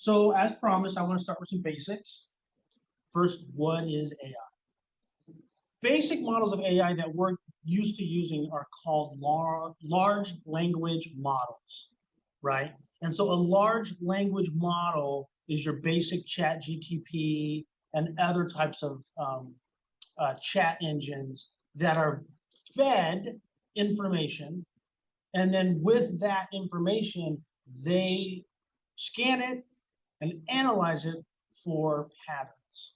So as promised, I want to start with some basics. First, what is AI? Basic models of AI that we're used to using are called large language models, right? And so a large language model is your basic ChatGPT and other types of chat engines that are fed information, and then with that information, they scan it and analyze it for patterns.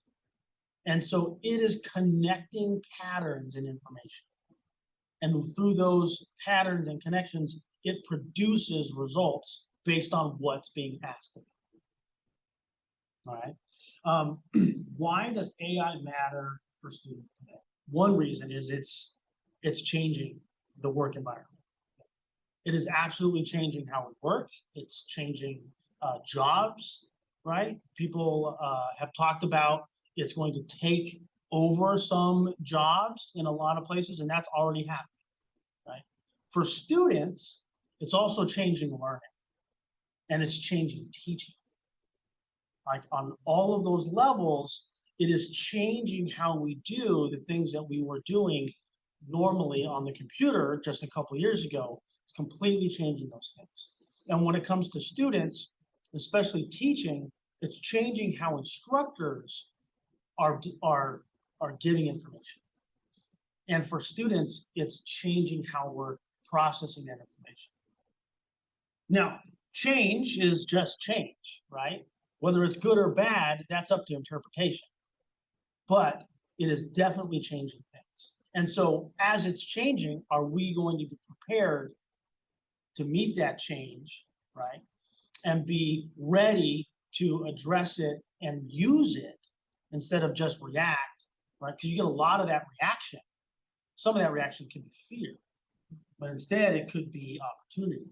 And so it is connecting patterns in information. And through those patterns and connections, it produces results based on what's being asked of it. All right. Why does AI matter for students today? One reason is it's changing the work environment. It is absolutely changing how we work. It's changing jobs, right? People have talked about it's going to take over some jobs in a lot of places, and that's already happening, right? For students, it's also changing learning, and it's changing teaching. Like on all of those levels, it is changing how we do the things that we were doing normally on the computer just a couple of years ago. It's completely changing those things. And when it comes to students, especially teaching, it's changing how instructors are giving information. And for students, it's changing how we're processing that information. Now, change is just change, right? Whether it's good or bad, that's up to interpretation. But it is definitely changing things. And so as it's changing, are we going to be prepared to meet that change, right? And be ready to address it and use it instead of just react, right? Because you get a lot of that reaction. Some of that reaction could be fear, but instead it could be opportunity,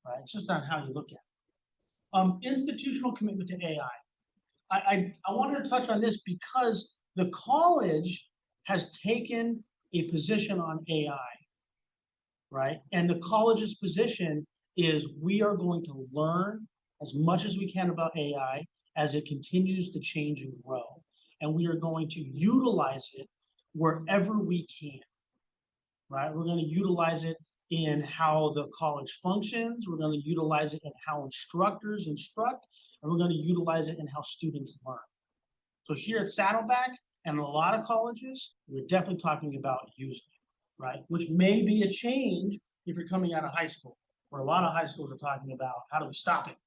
right? It's just on how you look at it. Institutional commitment to AI. I wanted to touch on this because the college has taken a position on AI, right? And the college's position is we are going to learn as much as we can about AI as it continues to change and grow. And we are going to utilize it wherever we can, right? We're going to utilize it in how the college functions. We're going to utilize it in how instructors instruct, and we're going to utilize it in how students learn. So here at Saddleback and a lot of colleges, we're definitely talking about using it, right? Which may be a change if you're coming out of high school, where a lot of high schools are talking about how do we stop it.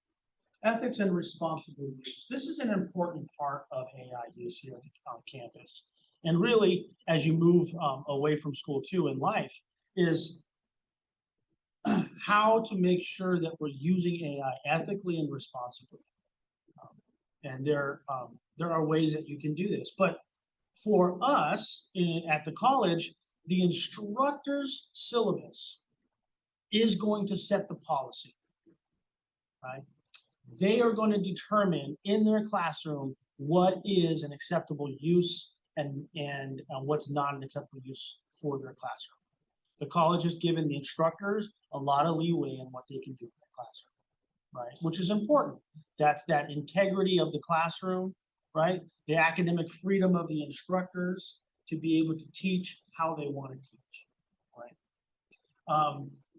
Ethics and responsible use. This is an important part of AI use here on campus. And really, as you move away from school too in life, is how to make sure that we're using AI ethically and responsibly. And there are ways that you can do this. But for us at the college, the instructor's syllabus is going to set the policy, right? They are going to determine in their classroom what is an acceptable use and what's not an acceptable use for their classroom. The college has given the instructors a lot of leeway in what they can do in their classroom, right? Which is important. That's that integrity of the classroom, right? The academic freedom of the instructors to be able to teach how they want to teach, right?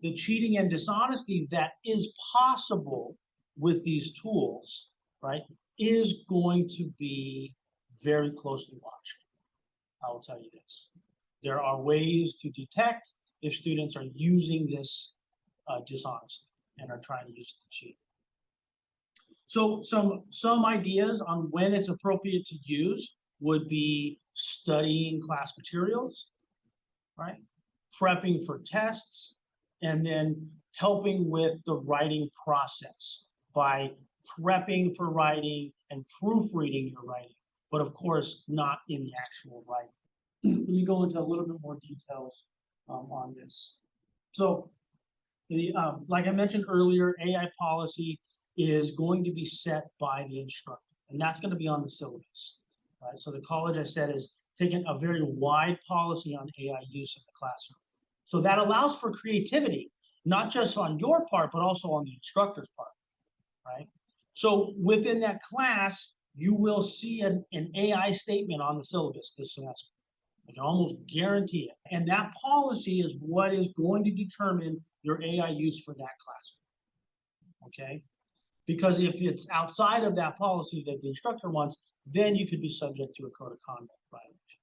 The cheating and dishonesty that is possible with these tools, right, is going to be very closely watched. I will tell you this. There are ways to detect if students are using this dishonesty and are trying to use it to cheat. So some ideas on when it's appropriate to use would be studying class materials, right? Prepping for tests, and then helping with the writing process by prepping for writing and proofreading your writing, but of course not in the actual writing. Let me go into a little bit more details on this. So like I mentioned earlier, AI policy is going to be set by the instructor, and that's going to be on the syllabus, right? So the college, I said, is taking a very wide policy on AI use in the classroom. So that allows for creativity, not just on your part, but also on the instructor's part, right? So within that class, you will see an AI statement on the syllabus this semester. I can almost guarantee it. And that policy is what is going to determine your AI use for that class. Okay? Because if it's outside of that policy that the instructor wants, then you could be subject to a code of conduct violation.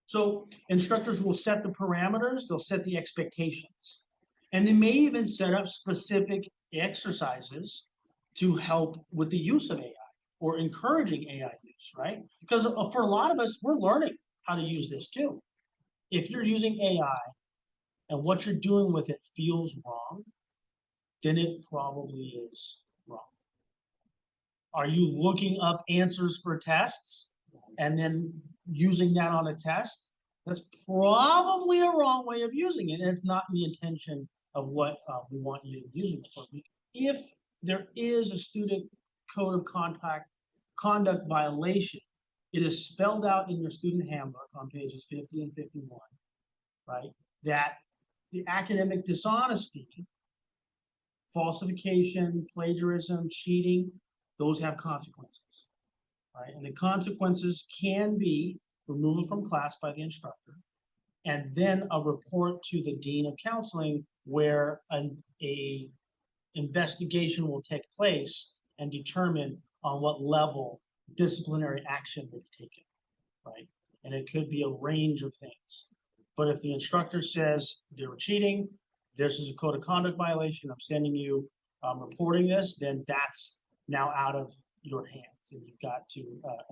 So instructors will set the parameters, they'll set the expectations. And they may even set up specific exercises to help with the use of AI or encouraging AI use, right? Because for a lot of us, we're learning how to use this too. If you're using AI and what you're doing with it feels wrong, then it probably is wrong. Are you looking up answers for tests and then using that on a test? That's probably a wrong way of using it, and it's not the intention of what we want you to use it for. If there is a student code of conduct violation, it is spelled out in your student handbook on pages 50 and 51, right? That the academic dishonesty, falsification, plagiarism, cheating, those have consequences, right? And the consequences can be removal from class by the instructor, and then a report to the dean of counseling where a investigation will take place and determine on what level disciplinary action will be taken, right? And it could be a range of things. But if the instructor says they were cheating, this is a code of conduct violation, I'm sending you, reporting this, then that's now out of your hands and you've got to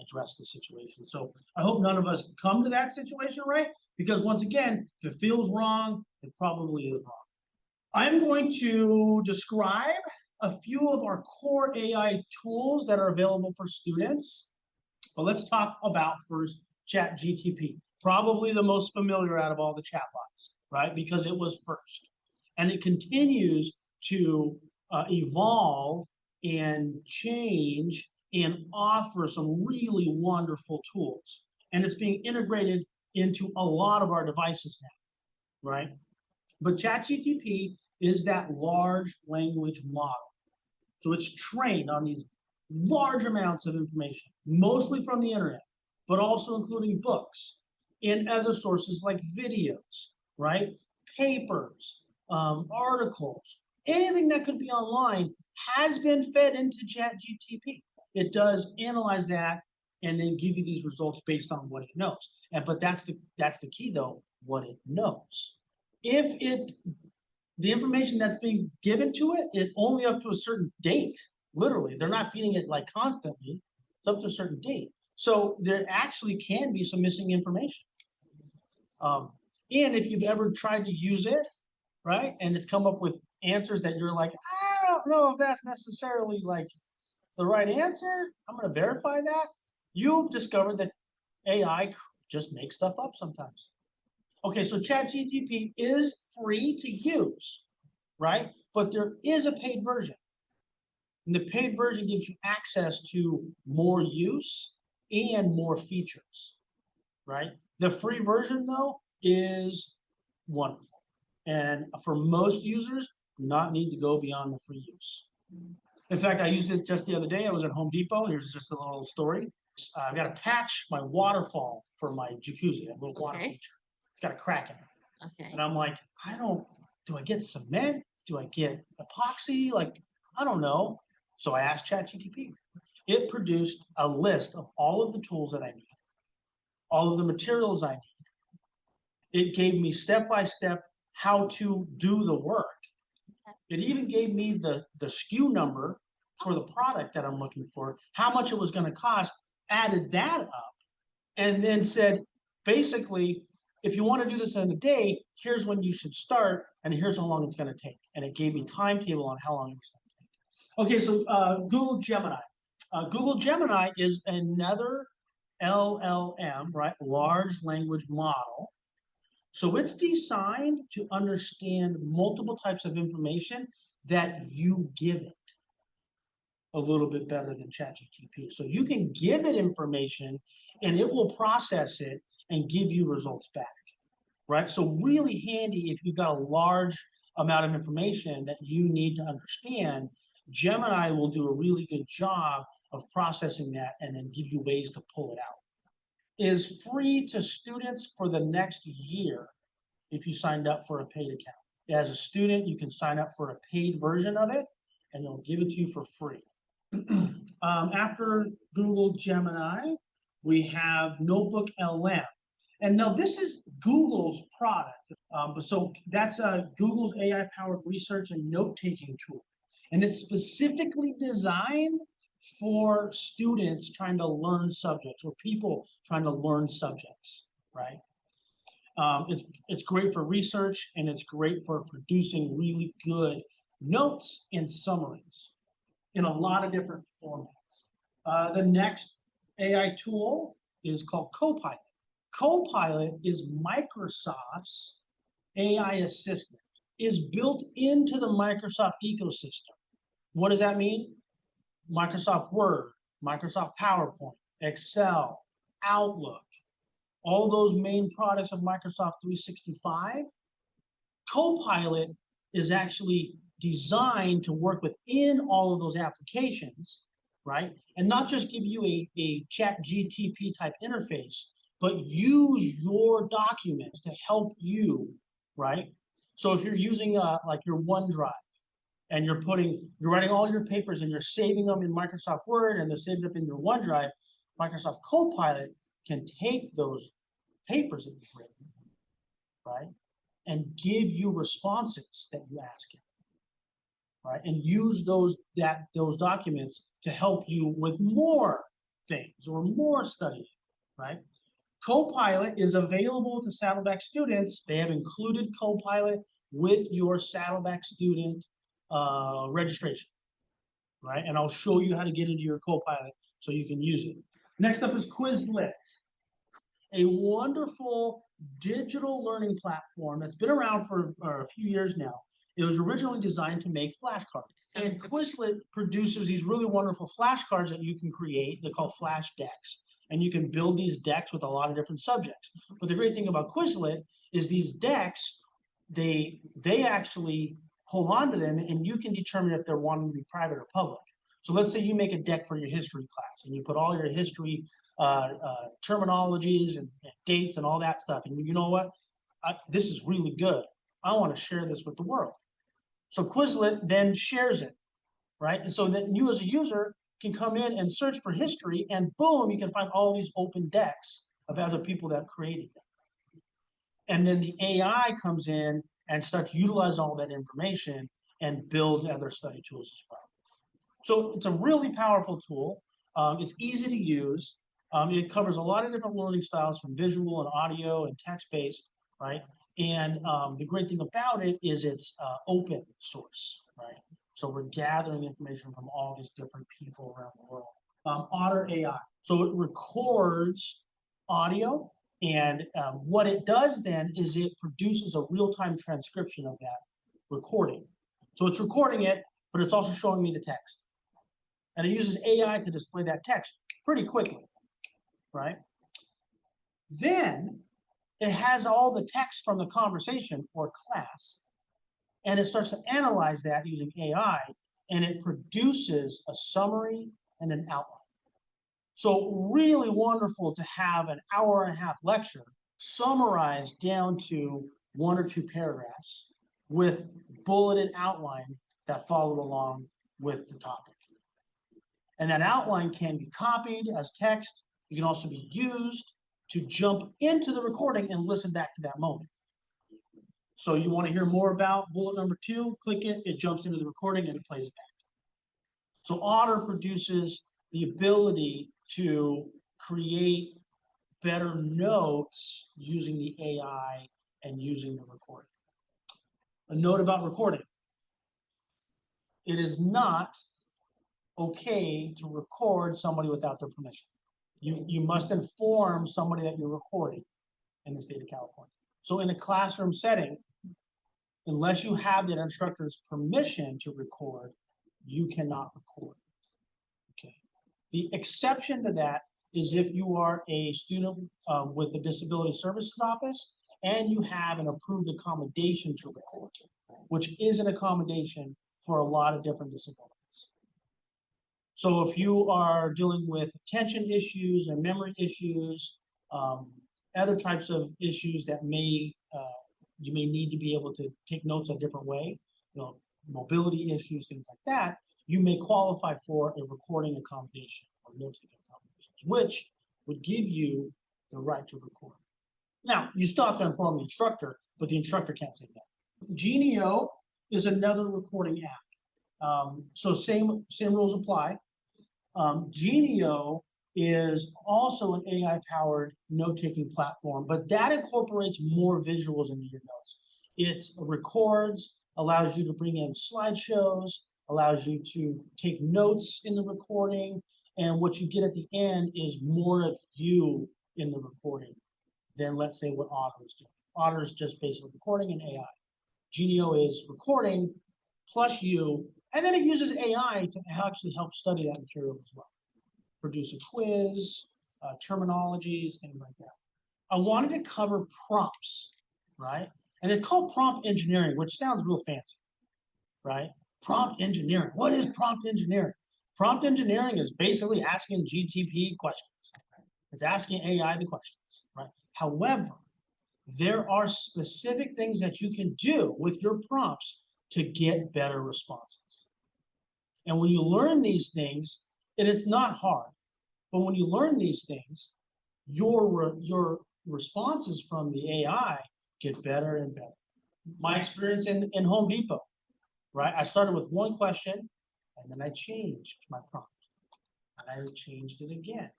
address the situation. So I hope none of us come to that situation, right? Because once again, if it feels wrong, it probably is wrong. I'm going to describe a few of our core AI tools that are available for students. But let's talk about first ChatGPT, probably the most familiar out of all the chatbots, right? Because it was first. And it continues to evolve and change and offer some really wonderful tools. And it's being integrated into a lot of our devices now, right? But ChatGPT is that large language model. So it's trained on these large amounts of information, mostly from the internet, but also including books and other sources like videos, right? Papers, articles, anything that could be online has been fed into ChatGPT. It does analyze that and then give you these results based on what it knows. But that's the key though, what it knows. If the information that's being given to it, it only up to a certain date. Literally, they're not feeding it like constantly. It's up to a certain date. So there actually can be some missing information. And if you've ever tried to use it, right, and it's come up with answers that you're like, I don't know if that's necessarily like the right answer, I'm going to verify that. You've discovered that AI just makes stuff up sometimes. Okay, so ChatGPT is free to use, right? But there is a paid version. And the paid version gives you access to more use and more features, right? The free version, though, is wonderful. And for most users, do not need to go beyond the free use. In fact, I used it just the other day. I was at Home Depot. Here's just a little story. I've got to patch my waterfall for my jacuzzi, a little water feature. It's got a crack in it. Okay. And I'm like, do I get cement? Do I get epoxy? Like, I don't know. So I asked ChatGPT. It produced a list of all of the tools that I need, all of the materials I need. It gave me step-by-step how to do the work. It even gave me the SKU number for the product that I'm looking for, how much it was going to cost, added that up, and then said, basically, if you want to do this in a day, here's when you should start, and here's how long it's going to take. And it gave me a timetable on how long it was going to take. Okay, so Google Gemini. Google Gemini is another LLM, right? Large language model. So it's designed to understand multiple types of information that you give it a little bit better than ChatGPT. So you can give it information and it will process it and give you results back, right? So really handy if you've got a large amount of information that you need to understand Gemini will do a really good job of processing that and then give you ways to pull it out. Is free to students for the next year if you signed up for a paid account. As a student, you can sign up for a paid version of it, and they'll give it to you for free. After Google Gemini, we have Notebook LM. And now this is Google's product. So that's Google's AI-powered research and note-taking tool. And it's specifically designed for students trying to learn subjects or people trying to learn subjects, right? It's great for research, and it's great for producing really good notes and summaries in a lot of different formats. The next AI tool is called CoPilot. CoPilot is Microsoft's AI assistant, is built into the Microsoft ecosystem. What does that mean? Microsoft Word, Microsoft PowerPoint, Excel, Outlook, all those main products of Microsoft 365. CoPilot is actually designed to work within all of those applications, right? And not just give you a ChatGPT type interface, but use your documents to help you, right? So if you're using like your OneDrive, and you're writing all your papers and you're saving them in Microsoft Word and they're saved up in your OneDrive, Microsoft Copilot can take those papers that you've written, right, and give you responses that you ask it, right, and use those documents to help you with more things or more studying, right? Copilot is available to Saddleback students. They have included Copilot with your Saddleback student registration, right? And I'll show you how to get into your Copilot so you can use it. Next up is Quizlet, a wonderful digital learning platform that's been around for a few years now. It was originally designed to make flashcards. And Quizlet produces these really wonderful flashcards that you can create. They're called flash decks. And you can build these decks with a lot of different subjects. But the great thing about Quizlet is these decks, they actually hold on to them, and you can determine if they're wanting to be private or public. So let's say you make a deck for your history class, and you put all your history terminologies and dates and all that stuff. And you know what? This is really good. I want to share this with the world. So Quizlet then shares it, right? And so that you as a user can come in and search for history, and boom, you can find all these open decks of other people that have created them. And then the AI comes in and starts utilizing all that information and builds other study tools as well. So it's a really powerful tool. It's easy to use. It covers a lot of different learning styles from visual and audio and text-based, right? And the great thing about it is it's open source, right? So we're gathering information from all these different people around the world. Otter.ai. So it records audio, and what it does then is it produces a real-time transcription of that recording. So it's recording it, but it's also showing me the text. And it uses AI to display that text pretty quickly, right? Then it has all the text from the conversation or class, and it starts to analyze that using AI, and it produces a summary and an outline. So really wonderful to have an hour-and-a-half lecture summarized down to 1 or 2 paragraphs with bulleted outline that follow along with the topic. And that outline can be copied as text. It can also be used to jump into the recording and listen back to that moment. So you want to hear more about bullet number 2, click it, it jumps into the recording and it plays it back. So Otter produces the ability to create better notes using the AI and using the recording. A note about recording. It is not okay to record somebody without their permission. You must inform somebody that you're recording in the state of California. So in a classroom setting, unless you have that instructor's permission to record, you cannot record. Okay. The exception to that is if you are a student with a disability services office and you have an approved accommodation to record, which is an accommodation for a lot of different disabilities. So if you are dealing with attention issues and memory issues, other types of issues that you may need to be able to take notes a different way, mobility issues, things like that, you may qualify for a recording accommodation or note-taking accommodations, which would give you the right to record. Now, you still have to inform the instructor, but the instructor can't say no. Genio is another recording app. So same rules apply. Genio is also an AI-powered note-taking platform, but that incorporates more visuals into your notes. It records, allows you to bring in slideshows, allows you to take notes in the recording, and what you get at the end is more of you in the recording than, let's say, what Otter is doing. Otter is just basically recording and AI. Genio is recording plus you, and then it uses AI to actually help study that material as well. Produce a quiz, terminologies, things like that. I wanted to cover prompts, right? And it's called prompt engineering, which sounds real fancy, right? Prompt engineering. What is prompt engineering? Prompt engineering is basically asking GTP questions. It's asking AI the questions, right? However, there are specific things that you can do with your prompts to get better responses. And when you learn these things, and it's not hard, but when you learn these things, your responses from the AI get better and better. My experience in Home Depot, right? I started with one question, and then I changed my prompt. And I changed it again.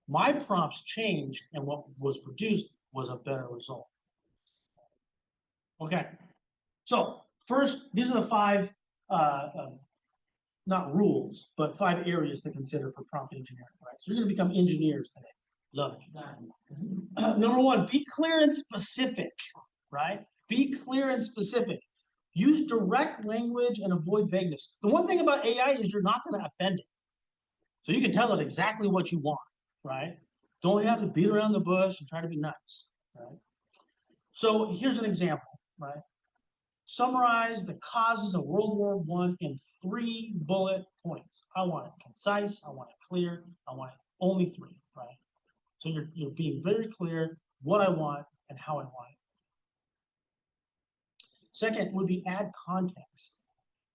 My prompts changed, and what was produced was a better result. Okay, so first, these are the 5, not rules, but 5 areas to consider for prompt engineering, right? So you're gonna become engineers today. Love it. Number 1, be clear and specific, right? Be clear and specific. Use direct language and avoid vagueness. The one thing about AI is you're not gonna offend it. So you can tell it exactly what you want, right? Don't have to beat around the bush and try to be nice, right? So here's an example, right? Summarize the causes of World War I in 3 bullet points. I want it concise, I want it clear, I want it only 3, right? So you're being very clear what I want and how I want it. Second would be add context.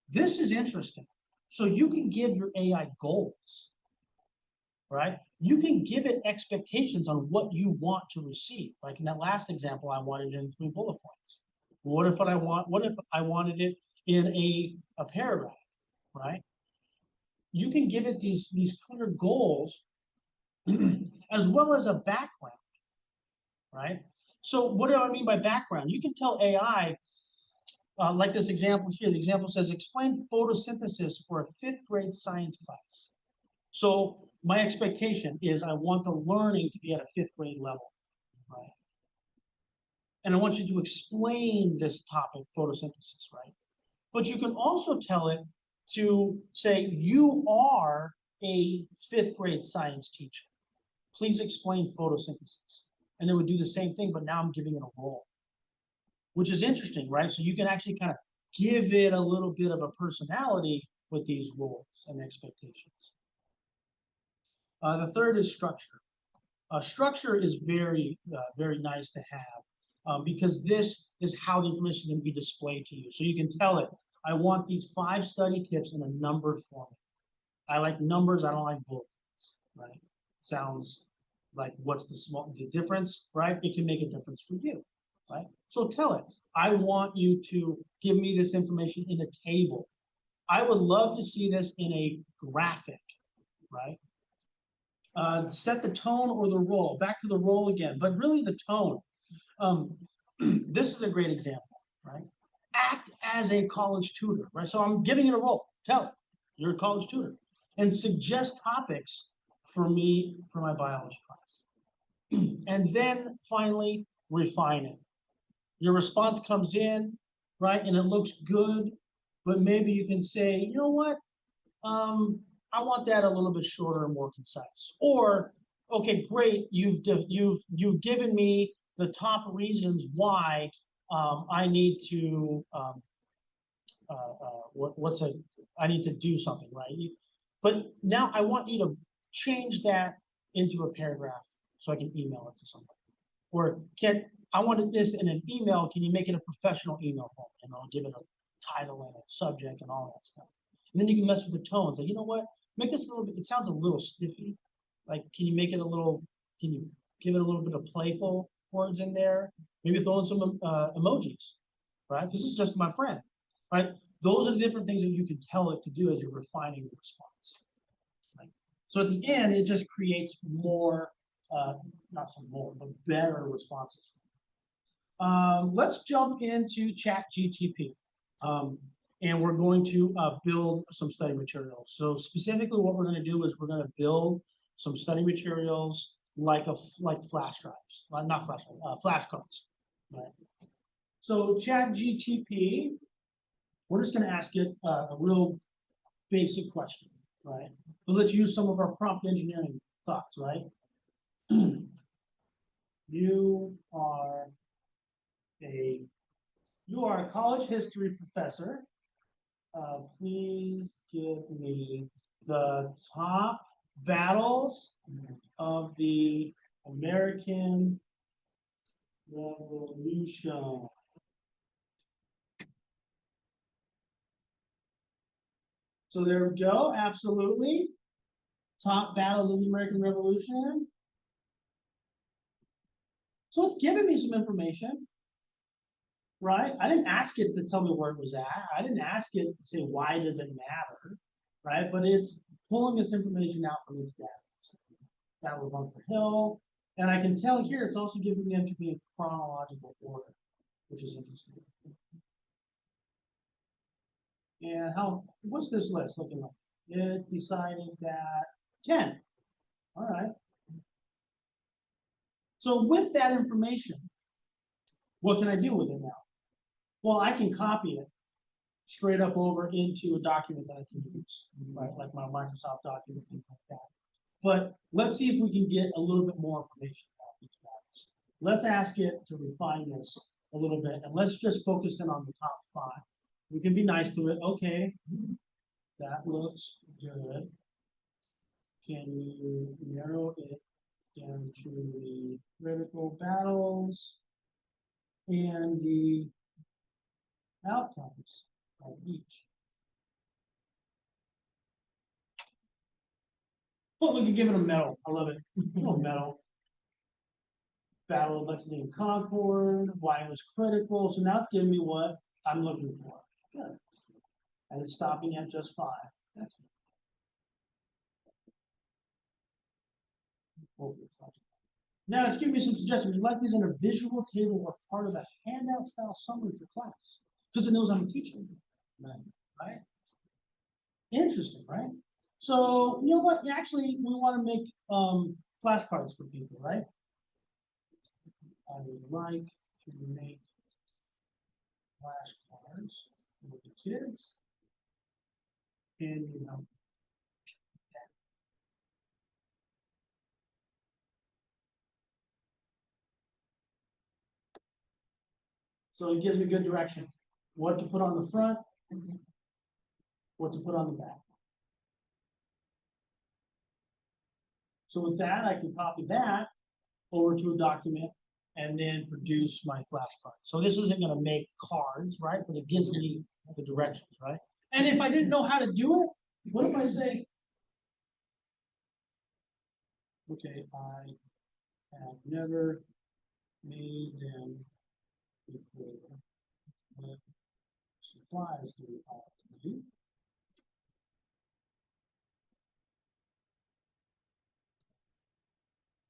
This is interesting. So you can give your AI goals, right? You can give it expectations on what you want to receive. Like in that last example, I wanted it in 3 bullet points. What if I wanted it in a paragraph, right? You can give it these clear goals as well as a background, right? So what do I mean by background? You can tell AI, like this example here, the example says, explain photosynthesis for a 5th grade science class. So my expectation is I want the learning to be at a 5th grade level, right? And I want you to explain this topic, photosynthesis, right? But you can also tell it to say, you are a 5th grade science teacher. Please explain photosynthesis. And it would do the same thing, but now I'm giving it a role, which is interesting, right? So you can actually kind of give it a little bit of a personality with these roles and expectations. The third is structure. Structure is very nice to have because this is how the information can be displayed to you. So you can tell it, I want these 5 study tips in a numbered format. I like numbers, I don't like bullet points, right? Sounds like what's the difference, right? It can make a difference for you, right? So tell it, I want you to give me this information in a table. I would love to see this in a graphic, right? Set the tone or the role. Back to the role again, but really the tone. This is a great example, right? Act as a college tutor, right? So I'm giving it a role. Tell it, you're a college tutor. And suggest topics for me for my biology class. And then finally, refine it. Your response comes in, right? And it looks good, but maybe you can say, you know what? I want that a little bit shorter and more concise. Or, okay, great, you've given me the top reasons why I need to I need to do something, right? But now I want you to change that into a paragraph so I can email it to somebody. Or I wanted this in an email, can you make it a professional email form? And I'll give it a title and a subject and all that stuff. And then you can mess with the tones. Like, you know what? Make this a little bit, it sounds a little stiffy. Like, can you make it a little, can you give it a little bit of playful words in there? Maybe throw in some emojis, right? This is just my friend, right? Those are the different things that you can tell it to do as you're refining the response. Right? So at the end, it just creates more, not some more, but better responses. Let's jump into ChatGPT. And we're going to build some study materials. So specifically what we're going to do is we're going to build some study materials like flash drives, not flash drives, flashcards. Right? So ChatGPT, we're just going to ask it a real basic question, right? But let's use some of our prompt engineering thoughts, right? You are a college history professor. Please give me the top battles of the American Revolution. So there we go, absolutely. Top battles of the American Revolution. So it's giving me some information. Right? I didn't ask it to tell me where it was at. I didn't ask it to say, why does it matter? Right? But it's pulling this information out from its data. That was Bunker Hill. And I can tell here it's also giving them to be in chronological order, which is interesting. And what's this list looking like? It decided that 10. All right. So with that information, what can I do with it now? Well, I can copy it straight up over into a document that I can use, right? Like my Microsoft document, things like that. But let's see if we can get a little bit more information about these matters. Let's ask it to refine this a little bit, and let's just focus in on the top 5. We can be nice to it. Okay, that looks good. Can you narrow it down to the critical battles and the outcomes of each? Oh, we can give it a medal. I love it. A little medal. Battle of Lexington and Concord, why it was critical. So now it's giving me what I'm looking for. Good. And it's stopping at just 5. Excellent. Now it's giving me some suggestions. Would you like these in a visual table or part of a handout style summary for class? Because it knows I'm teaching. Right? Interesting, right? So you know what? Actually, we want to make flashcards for people, right? I would like to make flashcards for the kids. And you know. So it gives me good direction. What to put on the front, what to put on the back. So with that, I can copy that over to a document and then produce my flashcard. So this isn't going to make cards, right? But it gives me the directions, right? And if I didn't know how to do it, what if I say, okay, I have never made them before. What supplies do we have to do?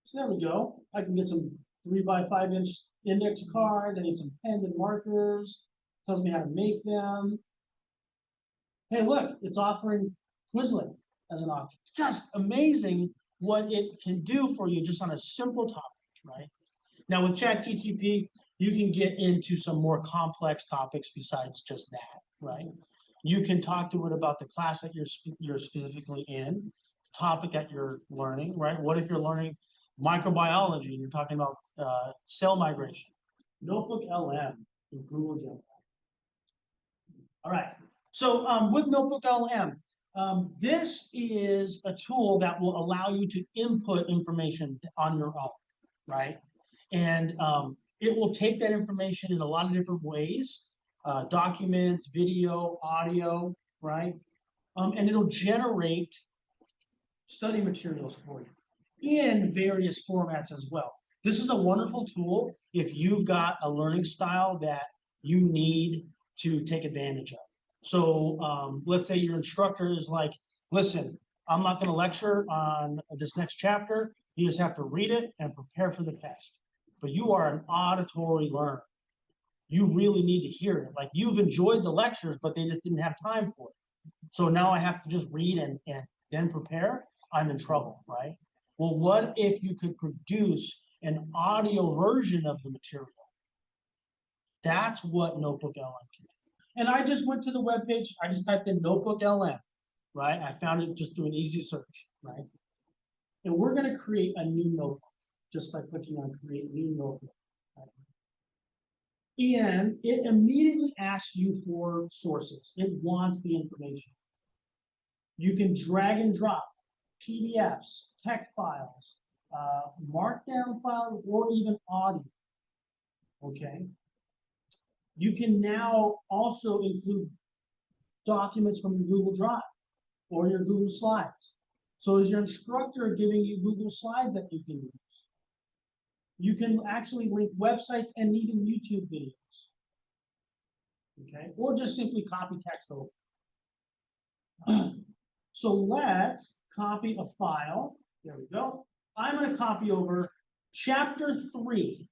So there we go. I can get some 3x5 inch index cards. I need some pens and markers. Tells me how to make them. Hey, look, it's offering Quizlet as an option. Just amazing what it can do for you just on a simple topic, right? Now with ChatGPT, you can get into some more complex topics besides just that, right? You can talk to it about the class that you're specifically in, topic that you're learning, right? What if you're learning microbiology and you're talking about cell migration? Notebook LM in Google Gemini. All right. So with Notebook LM, This is a tool that will allow you to input information on your own, right? And it will take that information in a lot of different ways, documents, video, audio, right? And it'll generate study materials for you in various formats as well. This is a wonderful tool if you've got a learning style that you need to take advantage of. So let's say your instructor is like, listen, I'm not going to lecture on this next chapter. You just have to read it and prepare for the test. But you are an auditory learner. You really need to hear it. Like you've enjoyed the lectures, but they just didn't have time for it. So now I have to just read and then prepare. I'm in trouble, right? Well, what if you could produce an audio version of the material? That's what Notebook LM can do. And I just went to the webpage, I just typed in Notebook LM, right? I found it just through an easy search, right? And we're going to create a new notebook just by clicking on Create New Notebook. Right? And it immediately asks you for sources. It wants the information. You can drag and drop PDFs, text files, markdown files, or even audio. Okay. You can now also include documents from your Google Drive or your Google Slides. So is your instructor giving you Google Slides that you can use? You can actually link websites and even YouTube videos. Okay, or just simply copy text over. So let's copy a file. There we go. I'm going to copy over chapter 3.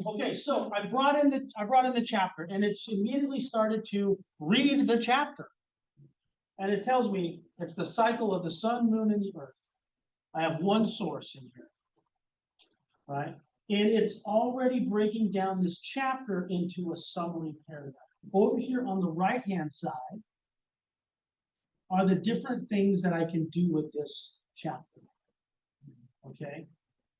Okay, so I brought in the chapter, and it's immediately started to read the chapter. And it tells me it's the cycle of the sun, moon, and the earth. I have one source in here, right? And it's already breaking down this chapter into a summary paragraph. Over here on the right-hand side are the different things that I can do with this chapter. Okay,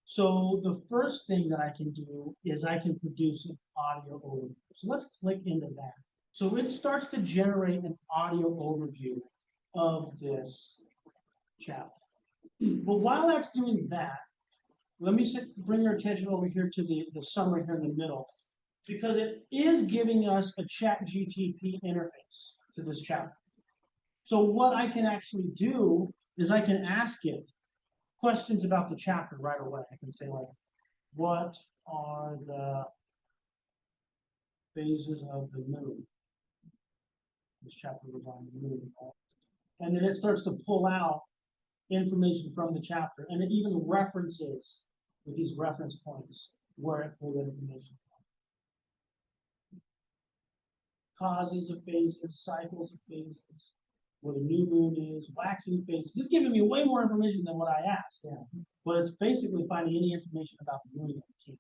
so the first thing that I can do is I can produce an audio overview. So let's click into that. So it starts to generate an audio overview of this chapter. But while that's doing that, let me bring your attention over here to the summary here in the middle, because it is giving us a ChatGPT interface to this chapter. So what I can actually do is I can ask it questions about the chapter right away. I can say like, what are the phases of the moon? This chapter was on the moon. And then it starts to pull out information from the chapter, and it even references with these reference points where it pulled that information from. Causes of phases, cycles of phases, where the new moon is, waxing phases. This is giving me way more information than what I asked. Yeah. But it's basically finding any information about the moon that we can.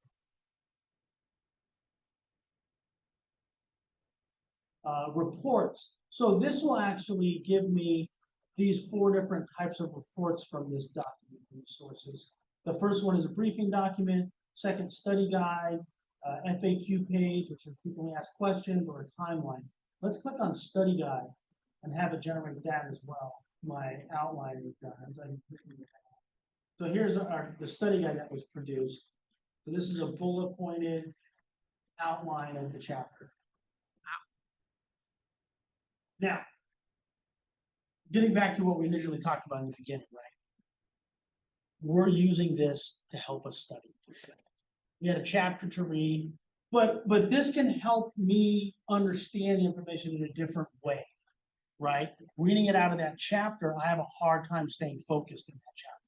Reports. So this will actually give me these 4 different types of reports from this document, from the sources. The first one is a briefing document, second study guide, FAQ page, which are frequently asked questions, or a timeline. Let's click on study guide and have it generate that as well. My outline is done. So here's the study guide that was produced. So this is a bullet pointed outline of the chapter. Now, getting back to what we initially talked about in the beginning, right? We're using this to help us study. We had a chapter to read, but this can help me understand the information in a different way, right? Reading it out of that chapter, I have a hard time staying focused in that chapter.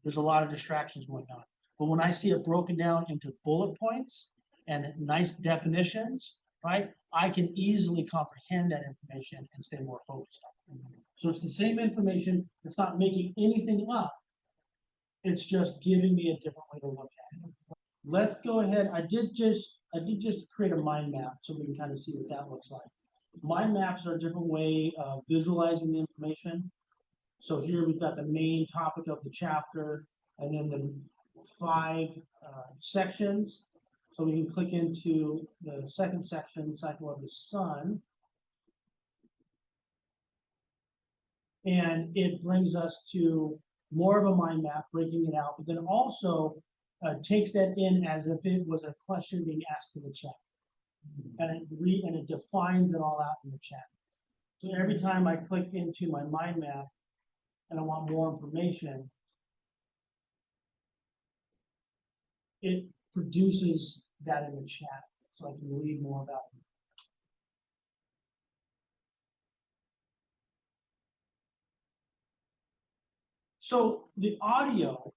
There's a lot of distractions going on. But when I see it broken down into bullet points and nice definitions, right, I can easily comprehend that information and stay more focused on it. So it's the same information. It's not making anything up. It's just giving me a different way to look at it. Let's go ahead. I did just create a mind map so we can kind of see what that looks like. Mind maps are a different way of visualizing the information. So here we've got the main topic of the chapter, and then the 5 sections. So we can click into the second section, cycle of the sun. And it brings us to more of a mind map, breaking it out, but then also takes that in as if it was a question being asked to the chat. And it defines it all out in the chat. So every time I click into my mind map and I want more information, it produces that in the chat so I can read more about it. So the audio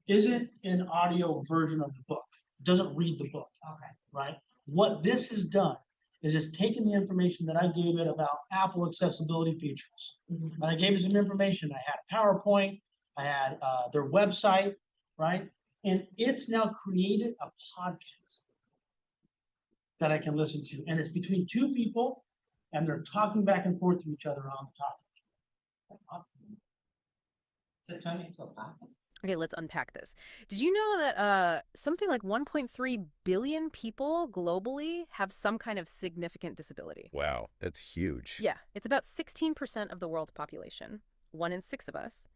isn't an audio version of the book. It doesn't read the book. Okay. Right? What this has done is it's taken the information that I gave it about Apple accessibility features. And I gave it some information. I had a PowerPoint, I had their website, right? And it's now created a podcast that I can listen to. And it's between two people, and they're talking back and forth to each other on the topic. That's awesome. So turn it into a podcast. Okay, let's unpack this. Did you know that something like 1.3 billion people globally have some kind of significant disability? Wow, that's huge. Yeah, it's about 16% of the world's population, 1 in 6 of us.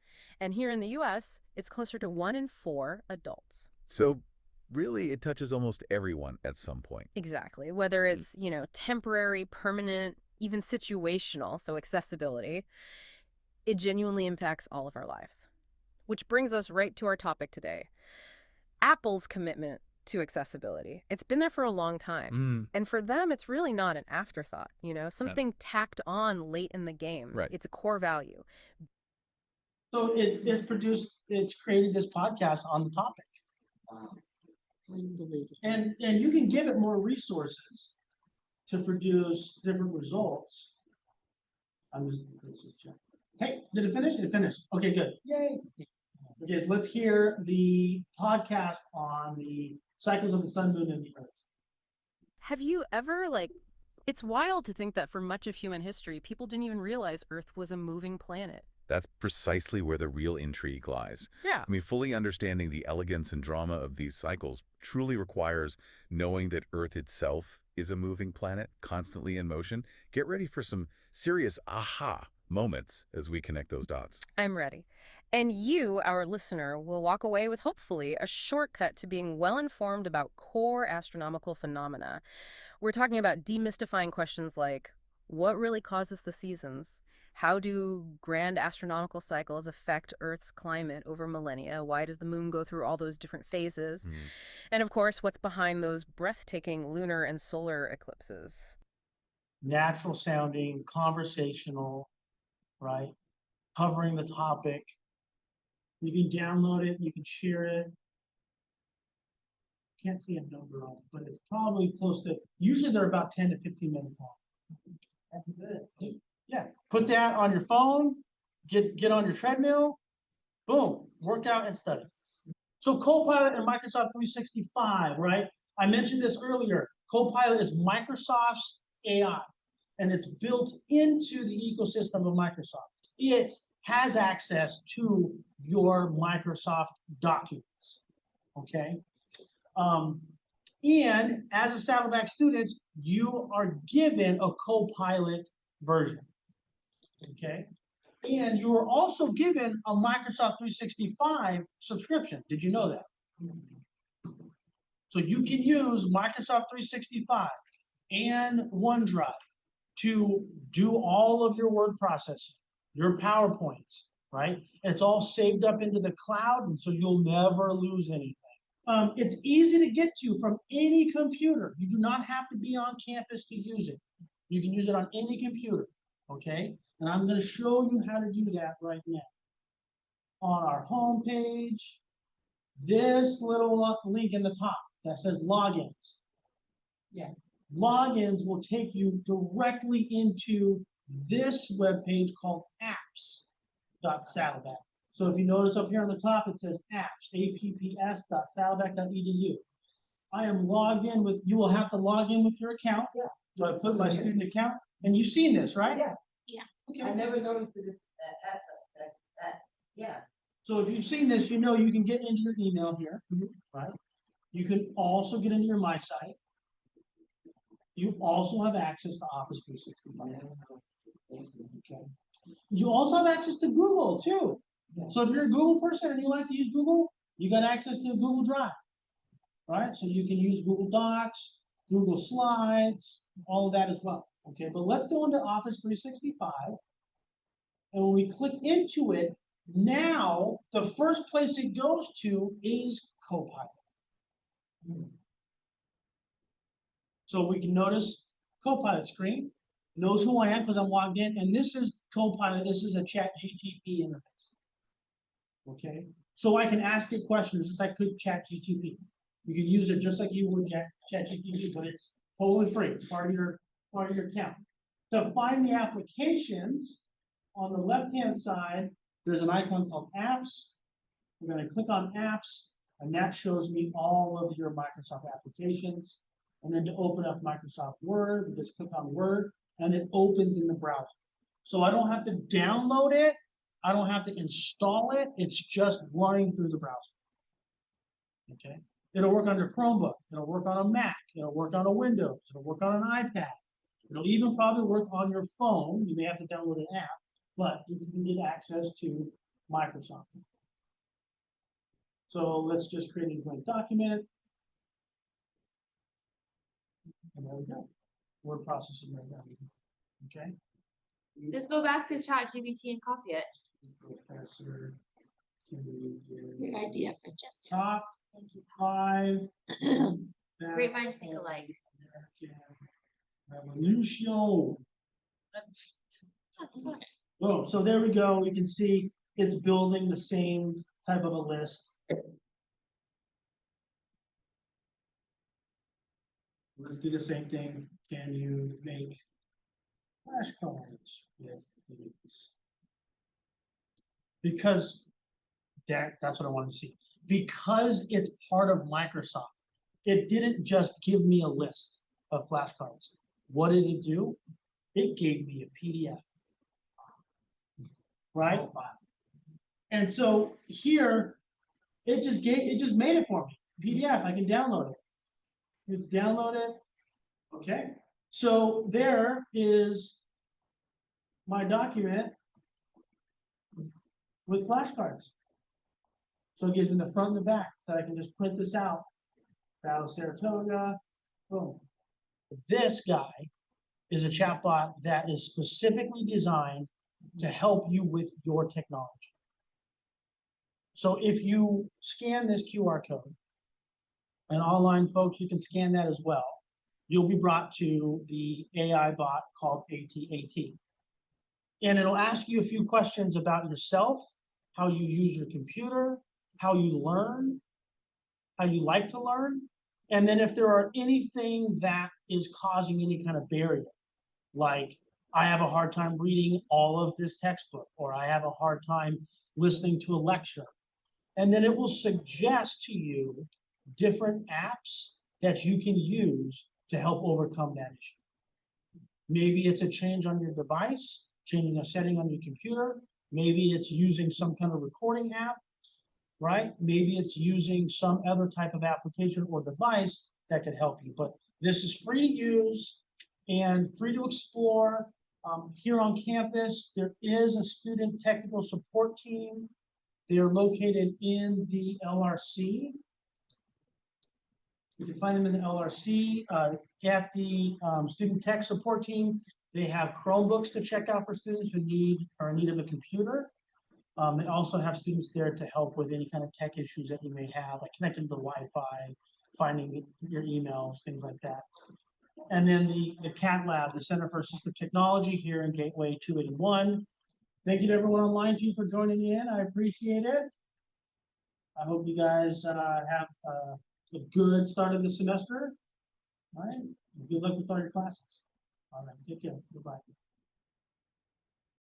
And here in the US, it's closer to 1 in 4 adults. So really, it touches almost everyone at some point. Exactly. Whether it's, temporary, permanent, even situational, so accessibility, it genuinely impacts all of our lives. Which brings us right to our topic today. Apple's commitment to accessibility. It's been there for a long time. And for them, it's really not an afterthought, something tacked on late in the game. Right. It's a core value. So it's created this podcast on the topic. Wow. And you can give it more resources to produce different results. Let's just check. Hey, did it finish? It finished. Okay, good. Yay. Okay, so let's hear the podcast on the cycles of the sun, moon, and the earth. Have you ever, it's wild to think that for much of human history, people didn't even realize Earth was a moving planet. That's precisely where the real intrigue lies. Yeah. I mean, fully understanding the elegance and drama of these cycles truly requires knowing that Earth itself is a moving planet, constantly in motion. Get ready for some serious aha moments as we connect those dots. I'm ready. And you, our listener, will walk away with hopefully a shortcut to being well-informed about core astronomical phenomena. We're talking about demystifying questions like, what really causes the seasons? How do grand astronomical cycles affect Earth's climate over millennia? Why does the moon go through all those different phases? And of course, what's behind those breathtaking lunar and solar eclipses? Natural sounding, conversational, right? Covering the topic. You can download it, you can share it. Can't see a number on it, but it's probably close to, usually they're about 10 to 15 minutes long. That's good. Yeah, put that on your phone, get on your treadmill, boom, work out and study. So CoPilot and Microsoft 365, right? I mentioned this earlier. CoPilot is Microsoft's AI, and it's built into the ecosystem of Microsoft. It has access to your Microsoft documents, okay? And as a Saddleback student, you are given a CoPilot version, okay? And you are also given a Microsoft 365 subscription. Did you know that? So you can use Microsoft 365 and OneDrive to do all of your word processing, your PowerPoints, right? And it's all saved up into the cloud, and so you'll never lose anything. It's easy to get to from any computer. You do not have to be on campus to use it. You can use it on any computer, okay? And I'm going to show you how to do that right now. On our home page, this little link in the top that says logins. Yeah. Logins will take you directly into this web page called apps.saddleback. So if you notice up here on the top, it says apps, apps.saddleback.edu. I am logged in with, you will have to log in with your account. Yeah. So I put my student account, and you've seen this, right? Yeah. Yeah. Okay. I never noticed that that. Yeah. So if you've seen this, you know you can get into your email here, right? You can also get into your My Site. You also have access to Office 365. Okay. You also have access to Google too. So if you're a Google person and you like to use Google, you got access to Google Drive, right? So you can use Google Docs, Google Slides, all of that as well. Okay, but let's go into Office 365. And when we click into it, now the first place it goes to is CoPilot. So we can notice CoPilot screen, knows who I am because I'm logged in, and this is CoPilot, this is a ChatGPT interface. Okay, so I can ask it questions just like I could ChatGPT. You can use it just like you would ChatGPT, but it's totally free. It's part of your account. To find the applications, on the left-hand side, there's an icon called Apps. We're going to click on Apps, and that shows me all of your Microsoft applications. And then to open up Microsoft Word, we just click on Word, and it opens in the browser. So I don't have to download it. I don't have to install it. It's just running through the browser. Okay. It'll work on your Chromebook. It'll work on a Mac. It'll work on a Windows. It'll work on an iPad. It'll even probably work on your phone. You may have to download an app, but you can get access to Microsoft. So let's just create a blank document. And there we go. Word processing right now. Okay. Just go back to ChatGPT and copy it. Professor. Good idea, Francesca. Top Thank you. 5. Great minds think alike. Revolution. Boom. So there we go. We can see it's building the same type of a list. Let's do the same thing. Can you make flashcards with these? Because that's what I wanted to see. Because it's part of Microsoft, it didn't just give me a list of flashcards. What did it do? It gave me a PDF. Right? And so here, it just made it for me. PDF, I can download it. It's downloaded. Okay. So there is my document with flashcards. So it gives me the front and the back, so I can just print this out. Battle of Saratoga. Boom. This guy is a chatbot that is specifically designed to help you with your technology. So if you scan this QR code, and online folks, you can scan that as well, you'll be brought to the AI bot called AT-AT. And it'll ask you a few questions about yourself, how you use your computer, how you learn, how you like to learn, and then if there are anything that is causing any kind of barrier, like I have a hard time reading all of this textbook, or I have a hard time listening to a lecture. And then it will suggest to you different apps that you can use to help overcome that issue. Maybe it's a change on your device, changing a setting on your computer. Maybe it's using some kind of recording app, right? Maybe it's using some other type of application or device that could help you. But this is free to use and free to explore. Here on campus, there is a student technical support team. They are located in the LRC. You can find them in the LRC. At the student tech support team, they have Chromebooks to check out for students who are in need of a computer. They also have students there to help with any kind of tech issues that you may have, like connecting to the Wi-Fi, finding your emails, things like that. And then the CAT Lab, the Center for Assistive Technology here in Gateway 281. Thank you to everyone online too for joining in. I appreciate it. I hope you guys have a good start of the semester. All right. Good luck with all your classes. All right. Take care. Goodbye.